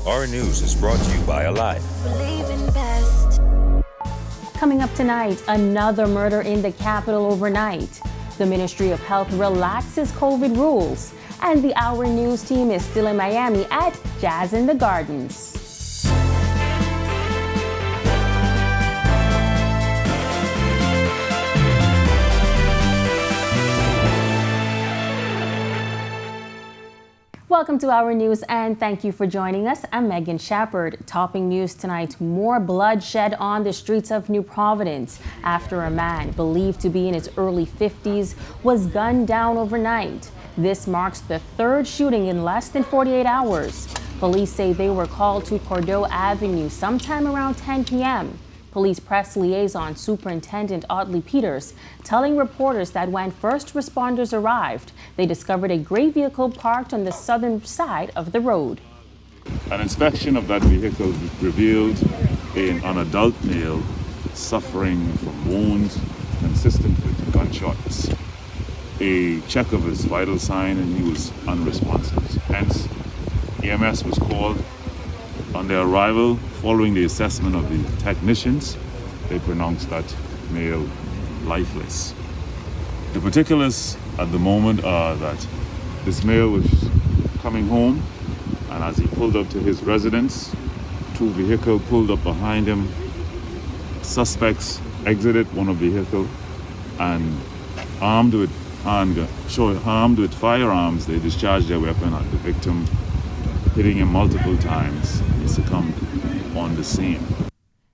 Our news is brought to you by Alive. Coming up tonight, another murder in the capital overnight. The Ministry of Health relaxes COVID rules. And the Hour News team is still in Miami at Jazz in the Gardens. Welcome to Our News and thank you for joining us. I'm Megan Shepard. Topping news tonight, more bloodshed on the streets of New Providence after a man believed to be in his early 50s was gunned down overnight. This marks the third shooting in less than 48 hours. Police say they were called to Cordeaux Avenue sometime around 10 p.m. Police press liaison Superintendent Audley Peters telling reporters that when first responders arrived, they discovered a gray vehicle parked on the southern side of the road. An inspection of that vehicle revealed an adult male suffering from wounds consistent with gunshots. A check of his vital sign and he was unresponsive. Hence, EMS was called. On their arrival, following the assessment of the technicians, they pronounced that male lifeless. The particulars at the moment are that this male was coming home, and as he pulled up to his residence, two vehicles pulled up behind him. Suspects exited one of the vehicles and armed with firearms, they discharged their weapon at the victim, hitting him multiple times. He succumbed on the scene.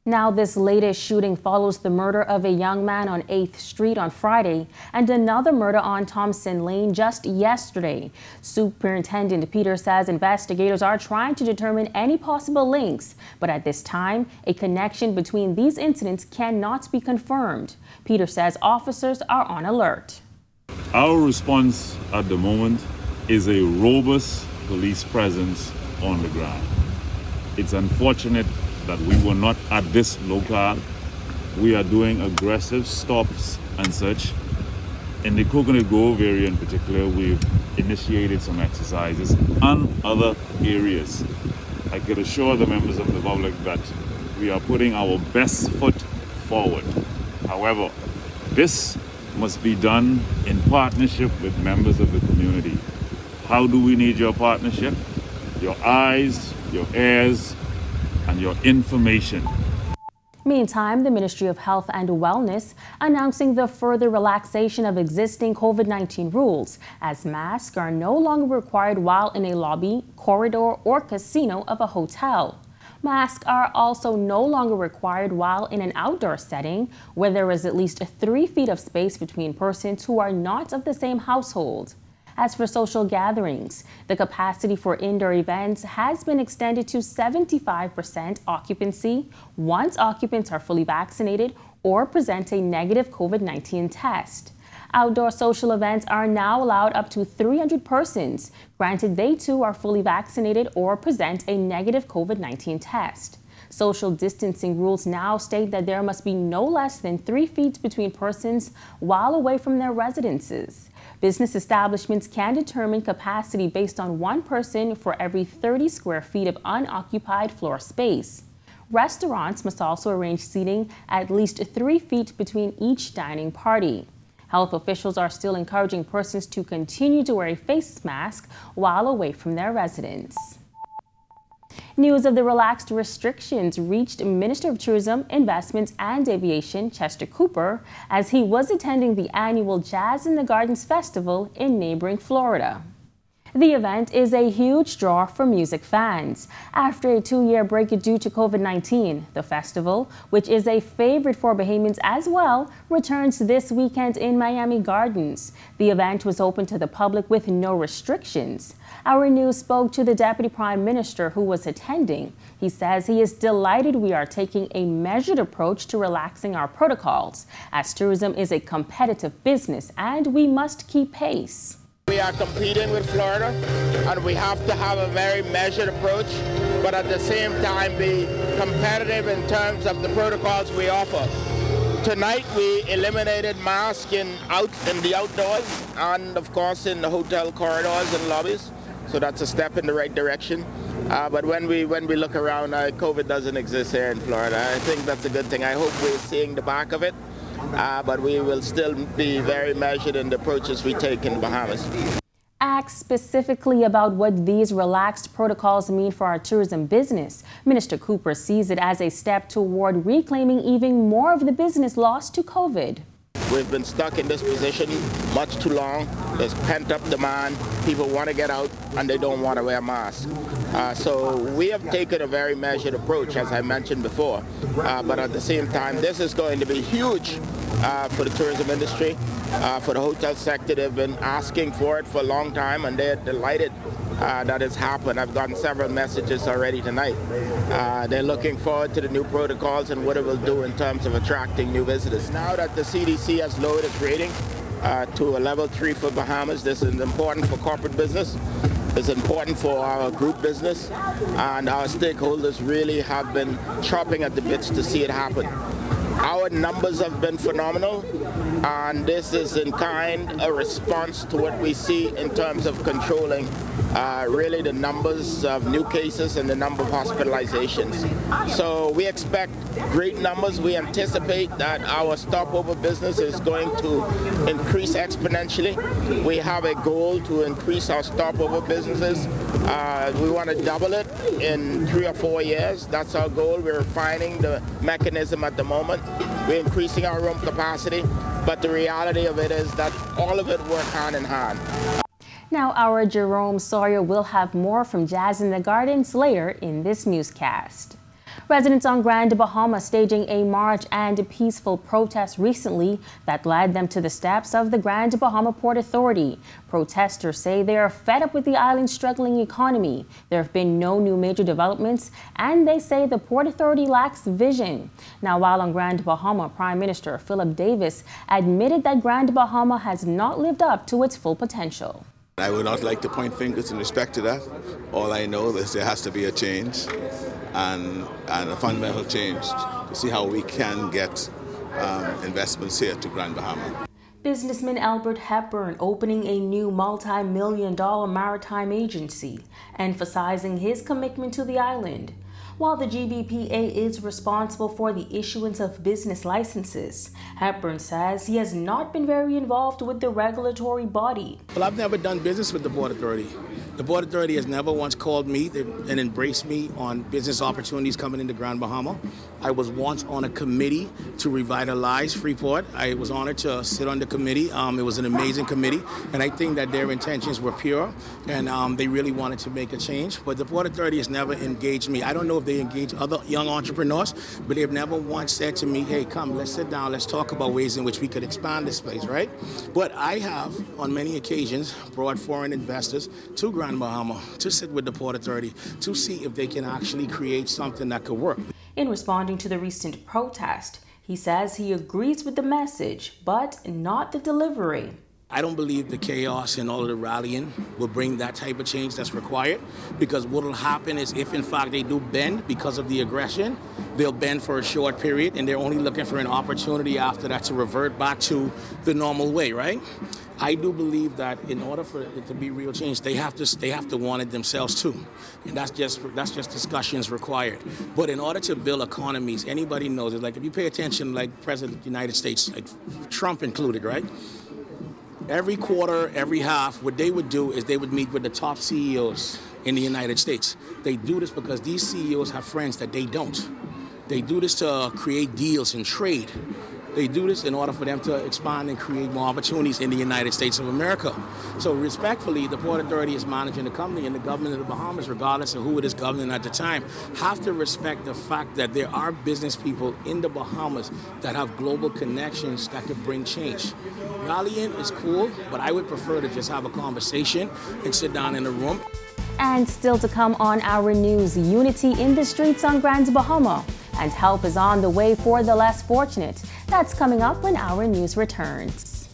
Now, this latest shooting follows the murder of a young man on 8th Street on Friday and another murder on Thompson Lane just yesterday. Superintendent Peters says investigators are trying to determine any possible links, but at this time, a connection between these incidents cannot be confirmed. Peters says officers are on alert. Our response at the moment is a robust police presence on the ground. It's unfortunate that we were not at this locale. We are doing aggressive stops and such. In the Coconut Grove area in particular, we've initiated some exercises and other areas. I could assure the members of the public that we are putting our best foot forward. However, this must be done in partnership with members of the community. How do we need your partnership? Your eyes, your ears, and your information. Meantime, the Ministry of Health and Wellness announcing the further relaxation of existing COVID-19 rules, as masks are no longer required while in a lobby, corridor, or casino of a hotel. Masks are also no longer required while in an outdoor setting where there is at least 3 feet of space between persons who are not of the same household. As for social gatherings, the capacity for indoor events has been extended to 75% occupancy once occupants are fully vaccinated or present a negative COVID-19 test. Outdoor social events are now allowed up to 300 persons, granted they too are fully vaccinated or present a negative COVID-19 test. Social distancing rules now state that there must be no less than 3 feet between persons while away from their residences. Business establishments can determine capacity based on 1 person for every 30 square feet of unoccupied floor space. Restaurants must also arrange seating at least 3 feet between each dining party. Health officials are still encouraging persons to continue to wear a face mask while away from their residence. News of the relaxed restrictions reached Minister of Tourism, Investments and Aviation Chester Cooper as he was attending the annual Jazz in the Gardens Festival in neighboring Florida. The event is a huge draw for music fans. After a 2-year break due to COVID-19, the festival, which is a favorite for Bahamians as well, returns this weekend in Miami Gardens. The event was open to the public with no restrictions. Our news spoke to the Deputy Prime Minister who was attending. He says he is delighted we are taking a measured approach to relaxing our protocols, as tourism is a competitive business and we must keep pace. We are competing with Florida, and we have to have a very measured approach, but at the same time be competitive in terms of the protocols we offer. Tonight we eliminated masking out in the outdoors and of course in the hotel corridors and lobbies, so that's a step in the right direction. But when we look around, COVID doesn't exist here in Florida. I think that's a good thing. I hope we're seeing the back of it, but we will still be very measured in the approaches we take in the Bahamas. Asked specifically about what these relaxed protocols mean for our tourism business, Minister Cooper sees it as a step toward reclaiming even more of the business lost to COVID. We've been stuck in this position much too long. There's pent-up demand. People want to get out and they don't want to wear masks. So we have taken a very measured approach, as I mentioned before. But at the same time, this is going to be huge for the tourism industry, for the hotel sector. They've been asking for it for a long time, and they're delighted that it's happened. I've gotten several messages already tonight. They're looking forward to the new protocols and what it will do in terms of attracting new visitors. Now that the CDC has lowered its rating to a level 3 for Bahamas, this is important for corporate business. It's important for our group business, and our stakeholders really have been chomping at the bits to see it happen. Our numbers have been phenomenal, and this is in kind a response to what we see in terms of controlling really the numbers of new cases and the number of hospitalizations. So we expect great numbers. We anticipate that our stopover business is going to increase exponentially. We have a goal to increase our stopover businesses. We want to double it in 3 or 4 years. That's our goal. We're refining the mechanism at the moment. We're increasing our room capacity, but the reality of it is that all of it work hand in hand. Now, our Jerome Sawyer will have more from Jazz in the Gardens later in this newscast. Residents on Grand Bahama staging a march and peaceful protest recently that led them to the steps of the Grand Bahama Port Authority. Protesters say they are fed up with the island's struggling economy. There have been no new major developments, and they say the Port Authority lacks vision. Now, while on Grand Bahama, Prime Minister Philip Davis admitted that Grand Bahama has not lived up to its full potential. I would not like to point fingers in respect to that. All I know is there has to be a change and a fundamental change to see how we can get investments here to Grand Bahama. Businessman Albert Hepburn opening a new multi-million-dollar maritime agency, emphasizing his commitment to the island. While the GBPA is responsible for the issuance of business licenses, Hepburn says he has not been very involved with the regulatory body. Well, I've never done business with the Port Authority. The Port Authority has never once called me and embraced me on business opportunities coming into Grand Bahama. I was once on a committee to revitalize Freeport. I was honored to sit on the committee. It was an amazing committee, and I think that their intentions were pure, and they really wanted to make a change. But the Port Authority has never engaged me. I don't know if they engage other young entrepreneurs, but they've never once said to me, hey, come, let's sit down, let's talk about ways in which we could expand this place, right? But I have, on many occasions, brought foreign investors to Grand Bahama to sit with the Port Authority to see if they can actually create something that could work. In responding to the recent protest, he says he agrees with the message, but not the delivery. I don't believe the chaos and all of the rallying will bring that type of change that's required, because what will happen is if in fact they do bend because of the aggression, they'll bend for a short period and they're only looking for an opportunity after that to revert back to the normal way, right? I do believe that in order for it to be real change, they have to want it themselves too, and that's just discussions required. But in order to build economies, anybody knows it. Like if you pay attention, like President of the United States, like Trump included, right? Every quarter, every half, what they would do is they would meet with the top CEOs in the United States. They do this because these CEOs have friends that they don't. They do this to create deals and trade. They do this in order for them to expand and create more opportunities in the United States of America. So respectfully, the Port Authority is managing the company, and the government of the Bahamas, regardless of who it is governing at the time, have to respect the fact that there are business people in the Bahamas that have global connections that could bring change. Rallying is cool, but I would prefer to just have a conversation and sit down in a room. And still to come on our news, unity in the streets on Grand Bahama. And help is on the way for the less fortunate. That's coming up when our news returns.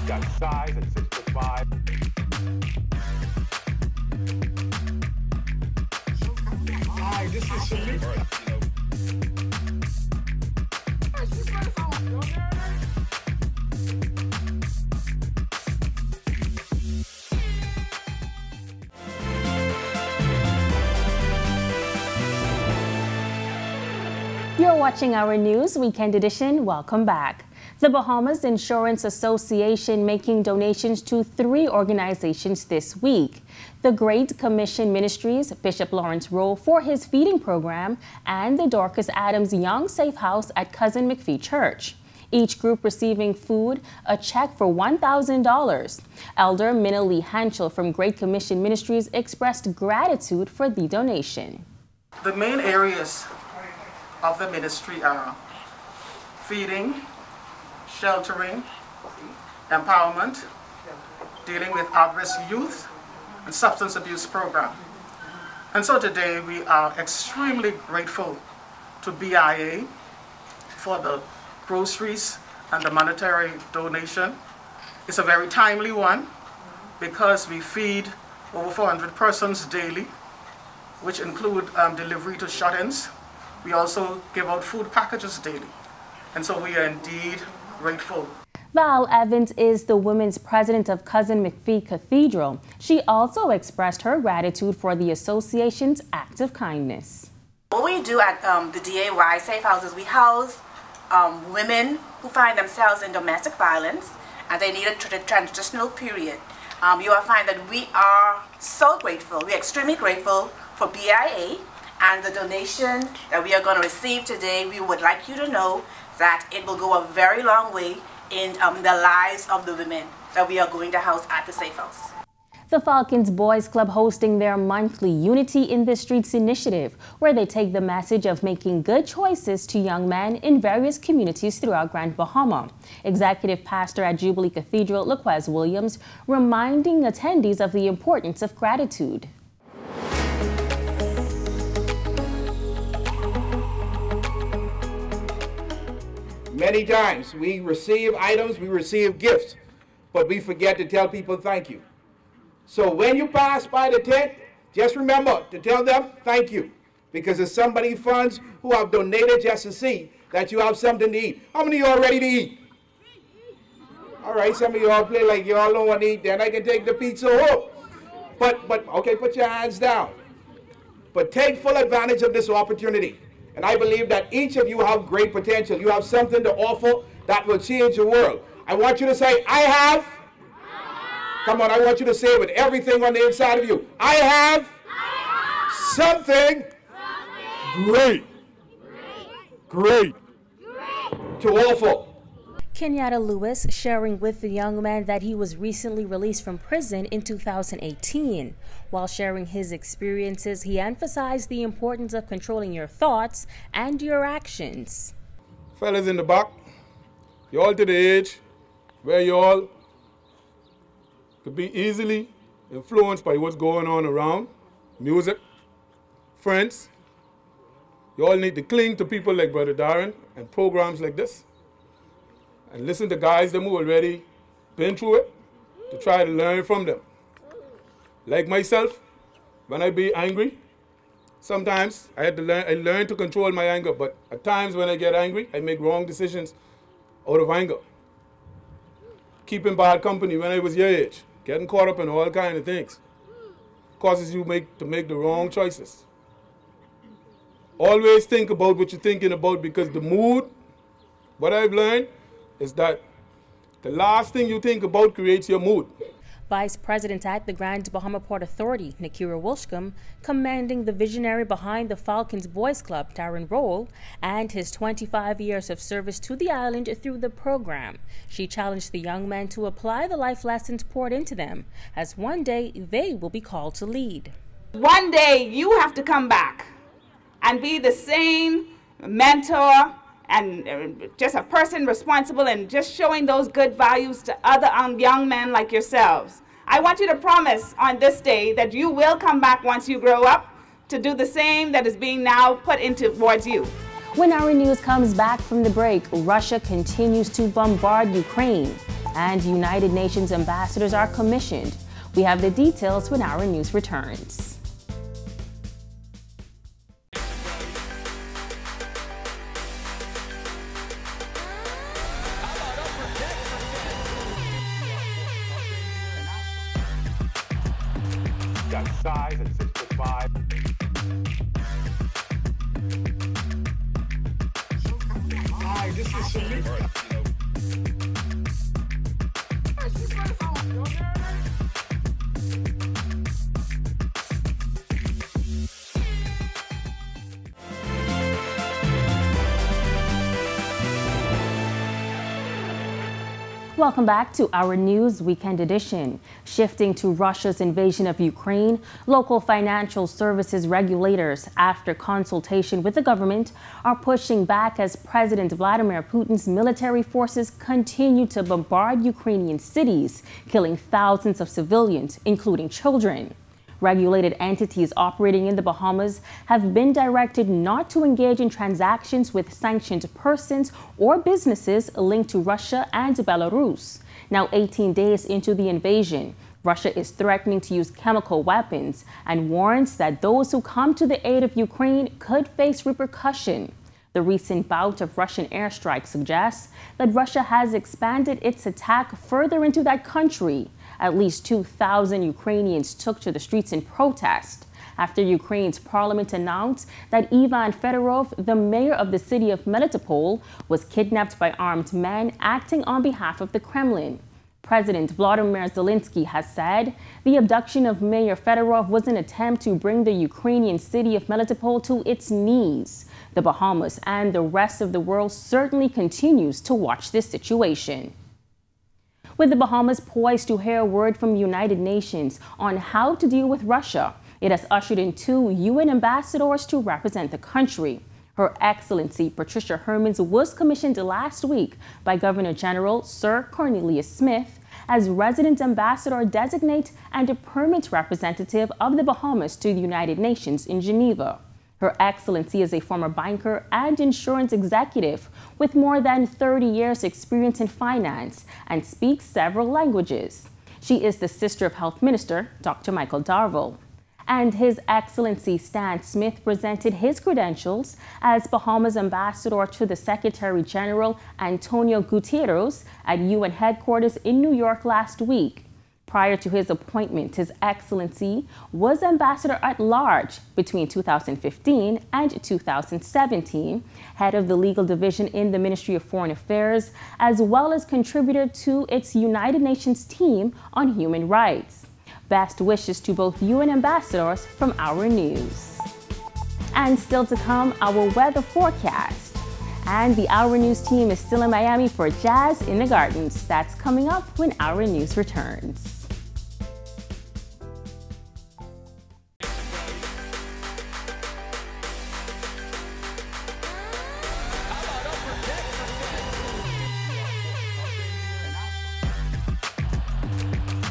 Got size at 6'5". Hi, You're watching our news weekend edition. Welcome back. The Bahamas Insurance Association making donations to 3 organizations this week. The Great Commission Ministries, Bishop Lawrence Rowe for his feeding program, and the Dorcas Adams Young Safe House at Cousin McPhee Church. Each group receiving food, a check for $1,000. Elder Minna Lee Hanchel from Great Commission Ministries expressed gratitude for the donation. The main areas of the ministry are feeding, sheltering, empowerment, dealing with at-risk youth, and substance abuse program. And so today we are extremely grateful to BIA for the groceries and the monetary donation. It's a very timely one because we feed over 400 persons daily, which include delivery to shut-ins. We also give out food packages daily. And so we are indeed grateful. Val Evans is the women's president of Cousin McPhee Cathedral. She also expressed her gratitude for the association's act of kindness. What we do at the DAY Safe Houses, we house women who find themselves in domestic violence and they need a transitional period. You will find that we are so grateful, we're extremely grateful for BIA and the donation that we are going to receive today. We would like you to know that it will go a very long way in the lives of the women that we are going to house at the Safe House. The Falcons Boys Club hosting their monthly Unity in the Streets initiative, where they take the message of making good choices to young men in various communities throughout Grand Bahama. Executive Pastor at Jubilee Cathedral, Laquez Williams, reminding attendees of the importance of gratitude. Many times we receive items, we receive gifts, but we forget to tell people thank you. So when you pass by the tent, just remember to tell them thank you, because there's somebody funds who have donated just to see that you have something to eat. How many of you are ready to eat? All right, some of you all play like you all don't want to eat, then I can take the pizza home. But okay, put your hands down. But take full advantage of this opportunity. And I believe that each of you have great potential. You have something to offer that will change the world. I want you to say, I have. Come on, I want you to say it with everything on the inside of you. I have something great to offer. Kenyatta Lewis sharing with the young man that he was recently released from prison in 2018. While sharing his experiences, he emphasized the importance of controlling your thoughts and your actions. Fellas in the back, you all to the age where you all could be easily influenced by what's going on around, music, friends. You all need to cling to people like Brother Darren and programs like this. And listen to guys that who already been through it to try to learn from them. Like myself, when I be angry, sometimes I learn to control my anger, but at times when I get angry, I make wrong decisions out of anger. Keeping bad company when I was your age, getting caught up in all kinds of things, causes you to make the wrong choices. Always think about what you're thinking about, because the mood, what I've learned, is that the last thing you think about creates your mood. Vice President at the Grand Bahama Port Authority, Nakira Wilshcombe, commending the visionary behind the Falcons Boys Club, Darren Roll, and his 25 years of service to the island through the program. She challenged the young men to apply the life lessons poured into them, as one day they will be called to lead. One day you have to come back and be the same mentor and just a person responsible and just showing those good values to other young men like yourselves. I want you to promise on this day that you will come back once you grow up to do the same that is being now put into towards you. When our news comes back from the break, Russia continues to bombard Ukraine, and United Nations ambassadors are commissioned. We have the details when our news returns. Got size at 6'5". Hi, this is Shamik. Welcome back to our News Weekend edition. Shifting to Russia's invasion of Ukraine, local financial services regulators, after consultation with the government, are pushing back as President Vladimir Putin's military forces continue to bombard Ukrainian cities, killing thousands of civilians, including children. Regulated entities operating in the Bahamas have been directed not to engage in transactions with sanctioned persons or businesses linked to Russia and Belarus. Now, 18 days into the invasion, Russia is threatening to use chemical weapons and warns that those who come to the aid of Ukraine could face repercussion. The recent bout of Russian airstrikes suggests that Russia has expanded its attack further into that country. At least 2,000 Ukrainians took to the streets in protest after Ukraine's parliament announced that Ivan Fedorov, the mayor of the city of Melitopol, was kidnapped by armed men acting on behalf of the Kremlin. President Volodymyr Zelensky has said the abduction of Mayor Fedorov was an attempt to bring the Ukrainian city of Melitopol to its knees. The Bahamas and the rest of the world certainly continues to watch this situation. With the Bahamas poised to hear a word from the United Nations on how to deal with Russia, it has ushered in 2 UN ambassadors to represent the country. Her Excellency Patricia Hermans was commissioned last week by Governor General Sir Cornelius Smith as resident ambassador designate and a permanent representative of the Bahamas to the United Nations in Geneva. Her Excellency is a former banker and insurance executive with more than 30 years' experience in finance and speaks several languages. She is the sister of Health Minister Dr. Michael Darville. And His Excellency Stan Smith presented his credentials as Bahamas ambassador to the Secretary General Antonio Guterres at UN headquarters in New York last week. Prior to his appointment, His Excellency was ambassador at large between 2015 and 2017, head of the legal division in the Ministry of Foreign Affairs, as well as contributor to its United Nations team on human rights. Best wishes to both UN ambassadors from our news. And still to come, our weather forecast. And the Our News team is still in Miami for Jazz in the Gardens. That's coming up when Our News returns.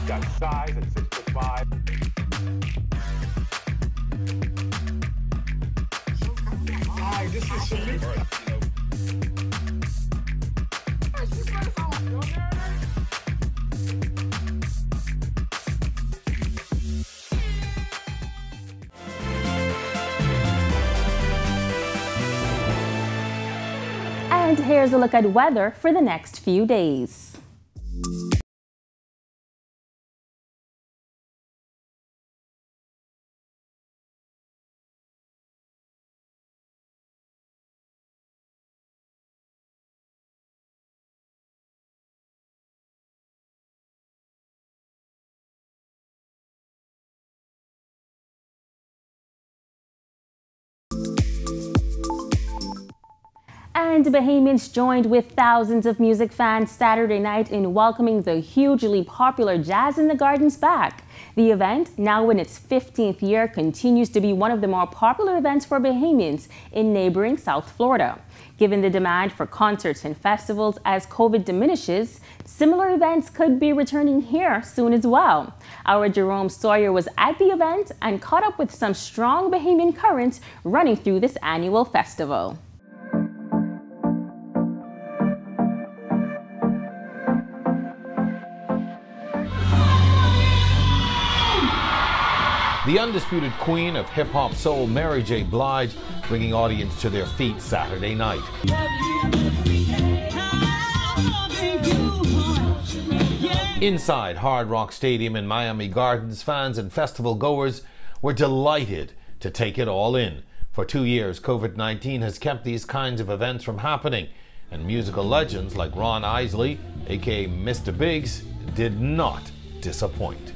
Got size at 6'5". Hi, this is Shamik. And here's a look at weather for the next few days. And Bahamians joined with thousands of music fans Saturday night in welcoming the hugely popular Jazz in the Gardens back. The event, now in its 15th year, continues to be one of the more popular events for Bahamians in neighboring South Florida. Given the demand for concerts and festivals as COVID diminishes, similar events could be returning here soon as well. Our Jerome Sawyer was at the event and caught up with some strong Bahamian currents running through this annual festival. The undisputed queen of hip-hop soul, Mary J. Blige, bringing audience to their feet Saturday night. Inside Hard Rock Stadium in Miami Gardens, fans and festival goers were delighted to take it all in. For 2 years, COVID-19 has kept these kinds of events from happening, and musical legends like Ron Isley, aka Mr. Biggs, did not disappoint.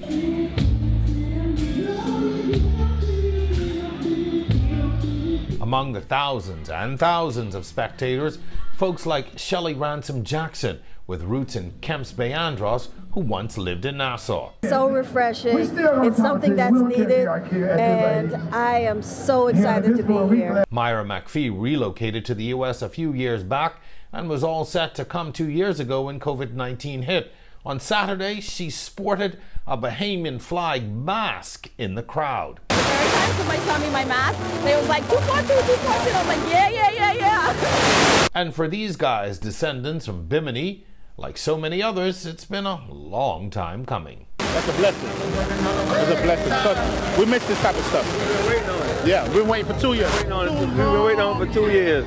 Among the thousands and thousands of spectators, folks like Shelley Ransom Jackson, with roots in Kemps Bay, Andros, who once lived in Nassau. So refreshing. It's something that's needed, and I am so excited to be here. Myra McPhee relocated to the U.S. a few years back and was all set to come 2 years ago when COVID-19 hit. On Saturday, she sported a Bahamian flag mask in the crowd. Every time somebody saw me in my mask, they was like, 242, 242. I'm like, yeah. And for these guys, descendants from Bimini, like so many others, it's been a long time coming. That's a blessing. It's a blessing. Because we miss this type of stuff. We've been waiting on it. Yeah, we've been waiting for 2 years. We've been waiting on it for 2 years.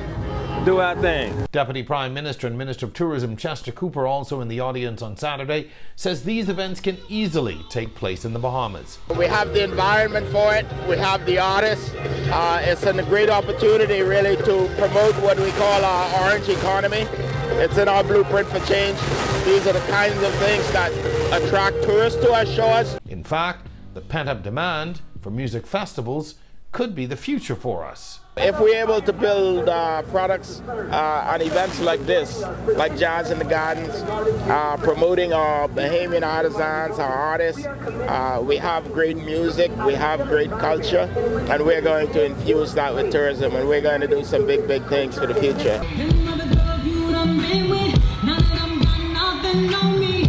Do our thing. Deputy Prime Minister and Minister of Tourism Chester Cooper, also in the audience on Saturday, says these events can easily take place in the Bahamas. We have the environment for it. We have the artists. It's a great opportunity really to promote what we call our orange economy. It's in our blueprint for change. These are the kinds of things that attract tourists to our shores. In fact, the pent-up demand for music festivals could be the future for us. If we're able to build products and events like this, like Jazz in the Gardens, promoting our Bahamian artisans, our artists, we have great music, we have great culture, and we're going to infuse that with tourism, and we're going to do some big, big things for the future.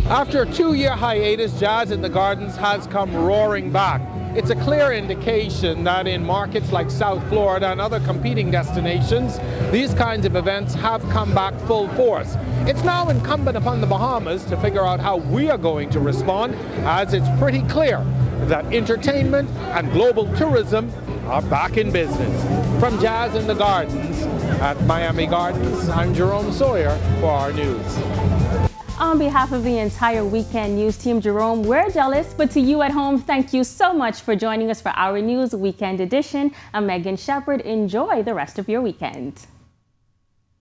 After a 2-year hiatus, Jazz in the Gardens has come roaring back. It's a clear indication that in markets like South Florida and other competing destinations, these kinds of events have come back full force. It's now incumbent upon the Bahamas to figure out how we are going to respond, as it's pretty clear that entertainment and global tourism are back in business. From Jazz in the Gardens at Miami Gardens, I'm Jerome Sawyer for our news. On behalf of the entire Weekend News team, Jerome, we're jealous, but to you at home, thank you so much for joining us for our News Weekend Edition. I'm Megan Shepard. Enjoy the rest of your weekend.